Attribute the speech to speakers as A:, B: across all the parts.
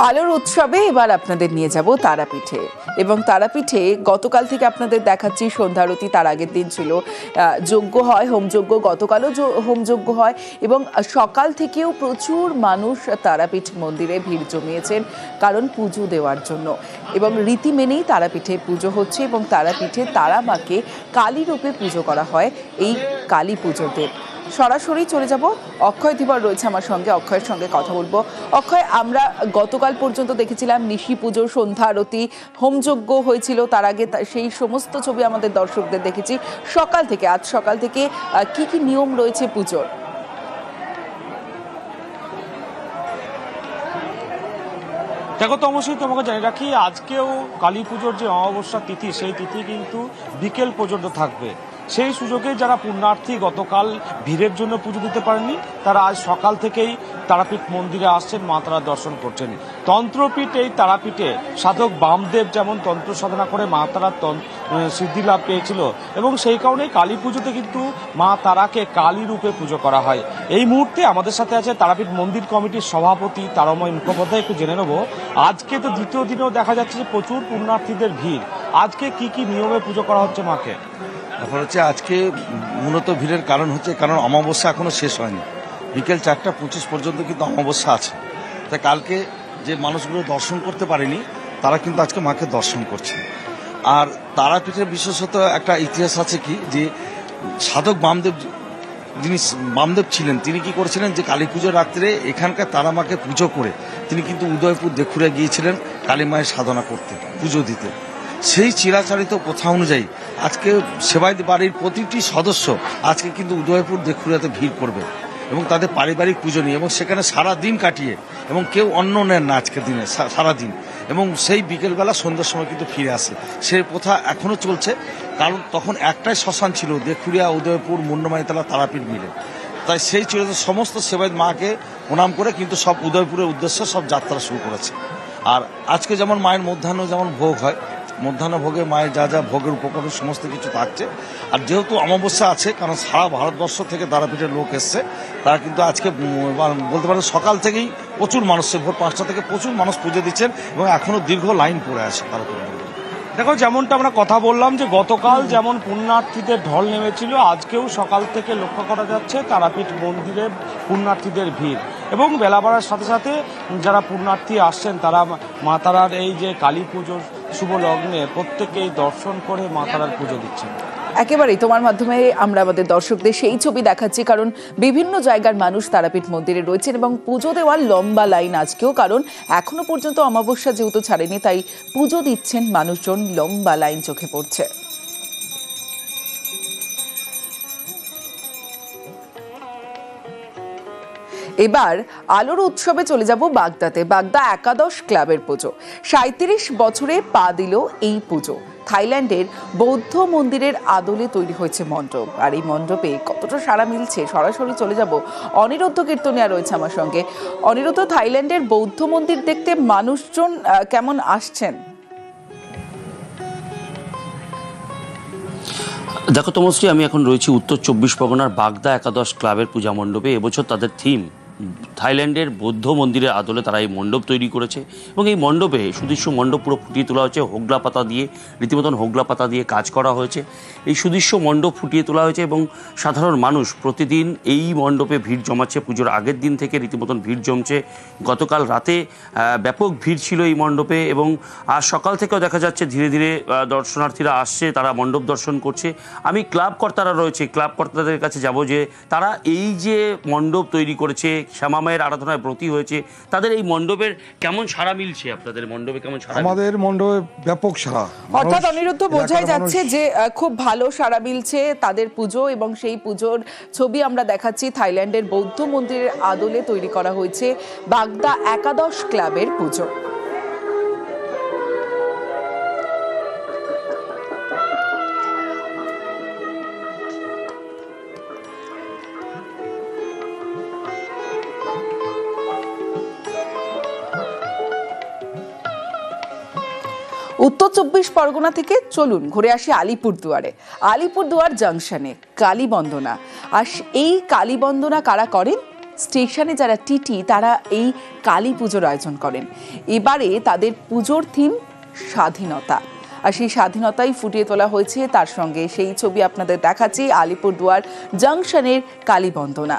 A: আলোর উৎসবে এবার আপনাদের নিয়ে যাব তারাপীঠে এবং তারাপীঠে গতকাল থেকে আপনাদের দেখাচ্ছি সন্ধ্যারতি। তার আগের দিন ছিল যজ্ঞ হয়, হোমযজ্ঞ, গতকালও হোমযজ্ঞ হয় এবং সকাল থেকেও প্রচুর মানুষ তারাপীঠ মন্দিরে ভিড় জমিয়েছেন কারণ পুজো দেওয়ার জন্য এবং রীতি মেনেই তারাপীঠে পুজো হচ্ছে এবং তারাপীঠে তারা মাকে কালী রূপে পুজো করা হয় এই কালী পুজোতে। সরাসরি চলে যাব, অক্ষয় ধীবর রয়েছে আমার সঙ্গে, অক্ষয়ের সঙ্গে কথা বলবো। অক্ষয়, আমরা গতকাল পর্যন্ত দেখেছিলাম নিশি পুজো, সন্ধ্যা আরতি, হোমযজ্ঞ হয়েছিল, তার আগে সেই সমস্ত ছবি আমাদের দর্শকদের দেখেছি। সকাল থেকে, আজ সকাল থেকে কি কি নিয়ম রয়েছে পুজোর?
B: দেখো, তো অবশ্যই তোমাকে জানিয়ে রাখি, আজকেও কালী পুজোর যে অমাবস্যা তিথি, সেই তিথি কিন্তু বিকেল পর্যন্ত থাকবে। সেই সুযোগে যারা পুণ্যার্থী গতকাল ভিড়ের জন্য পুজো দিতে পারেননি, তারা আজ সকাল থেকেই তারাপীঠ মন্দিরে আসছেন, মা তারা দর্শন করছেন। তন্ত্রপীঠ এই তারাপীঠে সাধক বামদেব যেমন তন্ত্র সাধনা করে মা তারার সিদ্ধি লাভ পেয়েছিল এবং সেই কারণেই কালী পুজোতে কিন্তু মা তারাকে কালী রূপে পুজো করা হয়। এই মুহূর্তে আমাদের সাথে আছে তারাপীঠ মন্দির কমিটির সভাপতি তারময় মুখোপাধ্যায়। একটু জেনে নেবো, আজকে তো দ্বিতীয় দিনেও দেখা যাচ্ছে যে প্রচুর পুণ্যার্থীদের ভিড়, আজকে কি কি নিয়মে পুজো করা হচ্ছে মাকে?
C: এখন হচ্ছে আজকে মূলত ভিড়ের কারণ হচ্ছে কারণ অমাবস্যা এখনো শেষ হয়নি, বিকেল 4:25 পর্যন্ত কিন্তু অমাবস্যা আছে। তাই কালকে যে মানুষগুলো দর্শন করতে পারেনি তারা কিন্তু আজকে মাকে দর্শন করছে। আর তারাপীঠের বিশেষত একটা ইতিহাস আছে কি, যে সাধক বামদেব যিনি বামদেব ছিলেন, তিনি কি করেছিলেন যে কালী পুজোর রাত্রে এখানকার তারা মাকে পুজো করে তিনি কিন্তু উদয়পুর দেখুরে গিয়েছিলেন কালী মায়ের সাধনা করতে, পুজো দিতে। সেই চিরাচরিত প্রথা অনুযায়ী আজকে সেবায়ত বাড়ির প্রতিটি সদস্য আজকে কিন্তু উদয়পুর দেখুরাতে ভিড় করবে এবং তাদের পারিবারিক পুজো নিয়ে এবং সেখানে সারা দিন কাটিয়ে এবং কেউ অন্ন নেন না আজকের দিনে সারাদিন, এবং সেই বিকেলবেলা সন্ধ্যার সময় কিন্তু ফিরে আসে। সেই প্রথা এখনও চলছে, কারণ তখন একটাই শ্মশান ছিল, দেখুরিয়া, উদয়পুর, মুন্ডমাইতলা, তারাপীঠ মিলে। তাই সেই চিরাচরিত সমস্ত সেবায়ত মাকে প্রণাম করে কিন্তু সব উদয়পুরের উদ্দেশ্যে সব যাত্রা শুরু করেছে। আর আজকে যেমন মায়ের মধ্যাহ্ন যেমন ভোগ হয়, মধ্যাহ্ন ভোগে মায়ের যা যা ভোগের উপকরণ সমস্ত কিছু থাকছে। আর যেহেতু অমাবস্যা আছে, কারণ সারা ভারতবর্ষ থেকে তারাপীঠের লোক এসছে, তারা কিন্তু আজকে বলতে পারেন সকাল থেকেই প্রচুর মানুষ, ভোর 5টা থেকে প্রচুর মানুষ পুজো দিচ্ছেন এবং এখনও দীর্ঘ লাইন পড়ে আছে তারাপীঠ।
B: দেখো, যেমনটা আমরা কথা বললাম যে গতকাল যেমন পুণ্যার্থীদের ঢল নেমেছিল, আজকেও সকাল থেকে লক্ষ্য করা যাচ্ছে তারাপীঠ মন্দিরে পুণ্যার্থীদের ভিড় এবং বেলা বাড়ার সাথে সাথে যারা পুণ্যার্থী আসছেন তারা মা তারার এই যে কালী পুজোর শুভ লগ্নে প্রত্যেকেই দর্শন করে মা তারার পুজো দিচ্ছেন।
A: একেবারেই তোমার মাধ্যমে আমরা আমাদের দর্শকদের সেই ছবি দেখাচ্ছি, কারণ বিভিন্ন জায়গার মানুষ তারাপীঠ মন্দিরে রয়েছেন এবং পুজো দেওয়ার লম্বা লাইন আজকেও, কারণ এখনো পর্যন্ত অমাবস্যা যেহেতু ছাড়েনি, তাই পুজো দিচ্ছেন মানুষজন, লম্বা লাইন চোখে পড়ছে। এবার আলোর উৎসবে চলে যাব বাগদাতে। বাগদা একাদশ ক্লাবের পুজো 37 বছরে পা দিল এই পুজো। থাইল্যান্ডের বৌদ্ধ মন্দিরের আদলে তৈরি হয়েছে মণ্ডপ, আর এই মণ্ডপে কতটা সাড়া মিলছে সরাসরি চলে যাব। অনিরুদ্ধ কীর্তনিয়া রয়েছে আমার সঙ্গে। অনিরুদ্ধ, থাইল্যান্ডের বৌদ্ধ মন্দির দেখতে মানুষজন কেমন আসছেন?
D: দেখো তমশ্রী, আমি এখন রয়েছি উত্তর 24 পরগনার বাগদা একাদশ ক্লাবের পূজা মণ্ডপে। এবছর তাদের থিম থাইল্যান্ডের বৌদ্ধ মন্দিরের আদলে তারা এই মণ্ডপ তৈরি করেছে এবং এই মণ্ডপে সুদৃশ্য মণ্ডপ পুরো ফুটিয়ে তোলা হয়েছে হোগলা পাতা দিয়ে, রীতিমতন হোগলা পাতা দিয়ে কাজ করা হয়েছে। এই সুদৃশ্য মণ্ডপ ফুটিয়ে তোলা হয়েছে এবং সাধারণ মানুষ প্রতিদিন এই মণ্ডপে ভিড় জমাচ্ছে। পুজোর আগের দিন থেকে রীতিমতন ভিড় জমছে। গতকাল রাতে ব্যাপক ভিড় ছিল এই মণ্ডপে এবং আজ সকাল থেকেও দেখা যাচ্ছে ধীরে ধীরে দর্শনার্থীরা আসছে, তারা মণ্ডপ দর্শন করছে। আমি ক্লাব কর্তারা রয়েছে, ক্লাব কর্তাদের কাছে যাব যে তারা এই যে মণ্ডপ তৈরি করেছে, শ্যামা মায়ের আরাধনায় ব্রতী হয়েছে, তাদের এই মণ্ডপের কেমন সাড়া মিলছে? আপনাদের মণ্ডপে কেমন সাড়া?
E: আমাদের মণ্ডপে ব্যাপক সাড়া,
A: অর্থাৎ অনিরুদ্ধ বোঝাই যাচ্ছে যে খুব ভালো সাড়া মিলছে তাদের পুজো এবং সেই পুজোর ছবি আমরা দেখাচ্ছি। থাইল্যান্ডের বৌদ্ধ মন্দিরের আদলে তৈরি করা হয়েছে বাগদা একাদশ ক্লাবের পুজো। উত্তর 24 পরগনা থেকে চলুন ঘুরে আসি আলিপুরদুয়ারে। আলিপুরদুয়ার জাংশনে কালী বন্দনা। আর এই কালী বন্দনা কারা করেন? স্টেশনে যারা টিটি তারা এই কালী পুজোর আয়োজন করেন। এবারে তাদের পুজোর থিম স্বাধীনতা, আর সেই স্বাধীনতাই ফুটিয়ে তোলা হয়েছে। তার সঙ্গে সেই ছবি আপনাদের দেখাচ্ছি আলিপুরদুয়ার জংশনের কালী বন্দনা।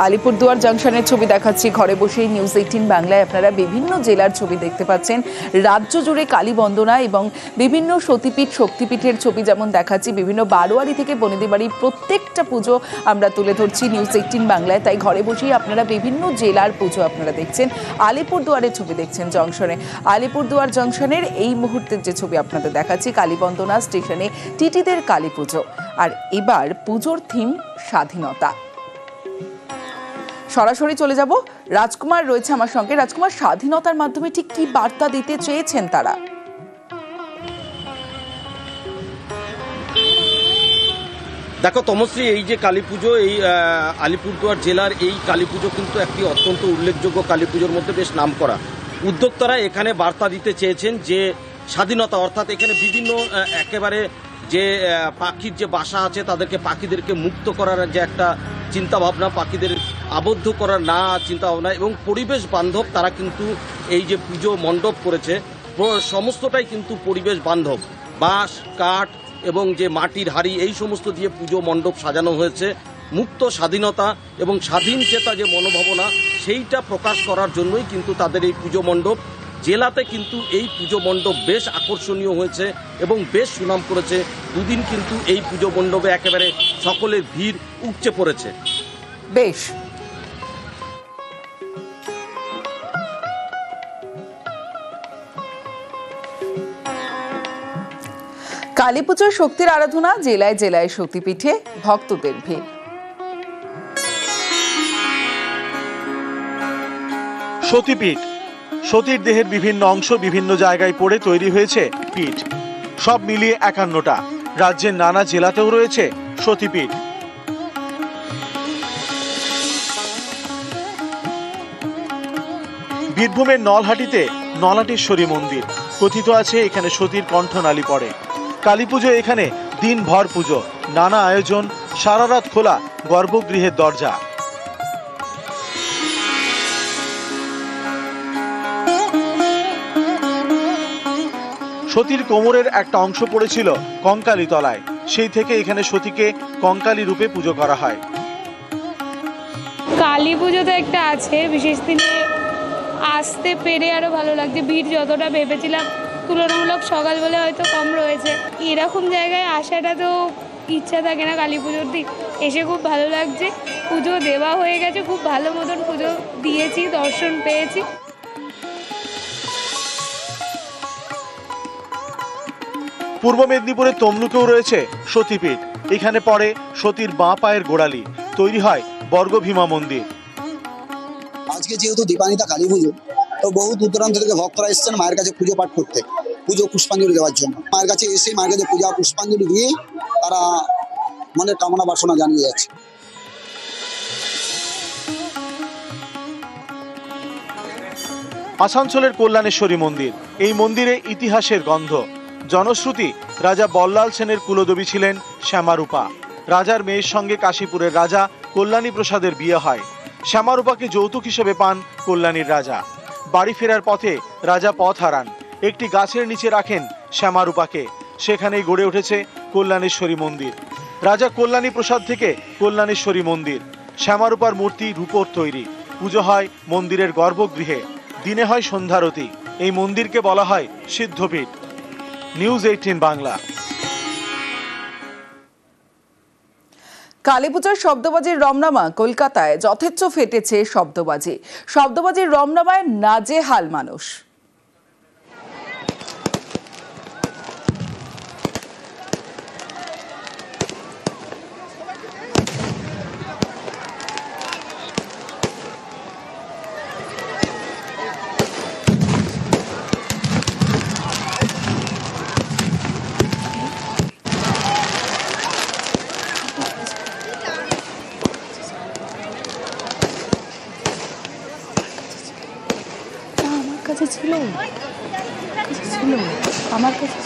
A: আলিপুরদুয়ার জংশনের ছবি দেখাচ্ছি ঘরে বসেই নিউজ 18 বাংলায়। আপনারা বিভিন্ন জেলার ছবি দেখতে পাচ্ছেন, রাজ্য জুড়ে কালী বন্দনা এবং বিভিন্ন সতীপীঠ শক্তিপীঠের ছবি যেমন দেখাচ্ছি, বিভিন্ন বারোয়ারি থেকে বনেদি বাড়ি প্রত্যেকটা পুজো আমরা তুলে ধরছি নিউজ 18 বাংলায়। তাই ঘরে বসেই আপনারা বিভিন্ন জেলার পুজো আপনারা দেখছেন। আলিপুরদুয়ারের ছবি দেখছেন জংশনে। আলিপুরদুয়ার জংশনের এই মুহূর্তের যে ছবি আপনাদের দেখাচ্ছি কালী বন্দনা স্টেশনে টিটিদের কালী পুজো, আর এবার পুজোর থিম স্বাধীনতা। সরাসরি চলে যাব, রাজকুমার রয়েছে আমার সঙ্গে। রাজকুমার, স্বাধীনতার মাধ্যমে ঠিক কি বার্তা দিতে চেয়েছেন তারা?
F: দেখো তমশ্রী, এই যে কালী পুজো, এই আলিপুরদুয়ার জেলার এই কালী পুজো কিন্তু একটি অত্যন্ত উল্লেখযোগ্য কালী পুজোর মধ্যে বেশ নামকরা। উদ্যোক্তারা এখানে বার্তা দিতে চেয়েছেন যে স্বাধীনতা, অর্থাৎ এখানে বিভিন্ন একেবারে যে পাখির যে বাসা আছে তাদেরকে পাখিদেরকে মুক্ত করার যে একটা চিন্তাভাবনা, পাখিদের আবদ্ধ করার না চিন্তাভাবনা এবং পরিবেশ বান্ধব, তারা কিন্তু এই যে পুজো মণ্ডপ করেছে সমস্তটাই কিন্তু পরিবেশ বান্ধব। বাঁশ, কাঠ এবং যে মাটির হাড়ি এই সমস্ত দিয়ে পুজো মণ্ডপ সাজানো হয়েছে। মুক্ত স্বাধীনতা এবং স্বাধীন চেতা যে মনোভাবনা সেইটা প্রকাশ করার জন্যই কিন্তু তাদের এই পুজো মণ্ডপ। জেলাতে কিন্তু এই পুজো মণ্ডপ বেশ আকর্ষণীয় হয়েছে এবং বেশ সুনাম করেছে। দুদিন কিন্তু এই পুজো মণ্ডপে একেবারে সকলের ভিড় উপচে পড়েছে।
A: বেশ, কালী পুজোর শক্তির আরাধনা, জেলায় জেলায় শক্তিপীঠে ভক্তদের ভিড়।
G: সতীপীঠ, সতীর দেহের বিভিন্ন অংশ বিভিন্ন জায়গায় পড়ে তৈরি হয়েছে পীঠ। সব মিলিয়ে 51টা। রাজ্যের নানা জেলাতেও রয়েছে সতীপীঠ। বীরভূমের নলহাটিতে নলাটেশ্বরী মন্দির। কথিত আছে এখানে সতীর কণ্ঠনালী পড়ে। কালী পুজো এখানে দিনভর পুজো, নানা আয়োজন, সারা রাত খোলা গর্ভগৃহের দরজা। সতীর কোমরের একটা অংশ পড়েছিল কঙ্কালী তলায়, সেই থেকে এখানে সতীকে কঙ্কালী রূপে পুজো করা হয়।
H: কালী পুজো তো একটা আছে, বিশেষ দিনে আসতে পেরে আরো ভালো লাগছে। ভিড় যতটা ভেবেছিলাম তুলনামূলক সকাল বলে হয়তো কম রয়েছে। এরকম জায়গায় আসাটা তো ইচ্ছা থাকে না কালী পুজোর দিন, এসে খুব ভালো লাগছে। পুজো দেওয়া হয়ে গেছে, খুব ভালো মতন পুজো দিয়েছি, দর্শন পেয়েছি।
G: পূর্ব মেদিনীপুরের তমলুকেও রয়েছে সতীপীঠ। এখানে পড়ে সতীর বাঁ পায়ের গোড়ালি, তৈরি হয় বর্গভীমা মন্দির।
I: আজকে যেহেতু দীপান্বিতা কালী পুজো, তো বহু দূর দূরান্ত থেকে ভক্তরা এসেছেন মায়ের কাছে পুজো পাঠ করতে, পুজো পুষ্পাঞ্জলি দেওয়ার জন্য। মায়ের কাছে এসে মায়ের কাছে পূজা পুষ্পাঞ্জলি দিয়ে তারা মনের কামনা বাসনা জানিয়ে যাচ্ছে।
G: আসানসোলের কল্যাণেশ্বরী মন্দির। এই মন্দিরে ইতিহাসের গন্ধ। জনশ্রুতি, রাজা বল্লাল সেনের কুলদেবী ছিলেন শ্যামারূপা। রাজার মেয়ের সঙ্গে কাশীপুরের রাজা কল্যাণী প্রসাদের বিয়ে হয়। শ্যামারূপাকে যৌতুক হিসেবে পান কল্যাণীর রাজা। বাড়ি ফেরার পথে রাজা পথ হারান। একটি গাছের নিচে রাখেন শ্যামারূপাকে। সেখানেই গড়ে উঠেছে কল্যাণেশ্বরী মন্দির। রাজা কল্যাণী প্রসাদ থেকে কল্যাণেশ্বরী মন্দির। শ্যামারূপার মূর্তি রূপোর তৈরি। পুজো হয় মন্দিরের গর্ভগৃহে। দিনে হয় সন্ধ্যারতি। এই মন্দিরকে বলা হয় সিদ্ধপীঠ। নিউজ 18 বাংলা।
A: কালী পূজার শব্দবাজির রমনামা কলকাতায় যথেচ্ছ ফেটেছে শব্দবাজি। শব্দবাজির রমনামায় নাজেহাল মানুষ।
H: কাছে ছিল, ছিল আমার কাছে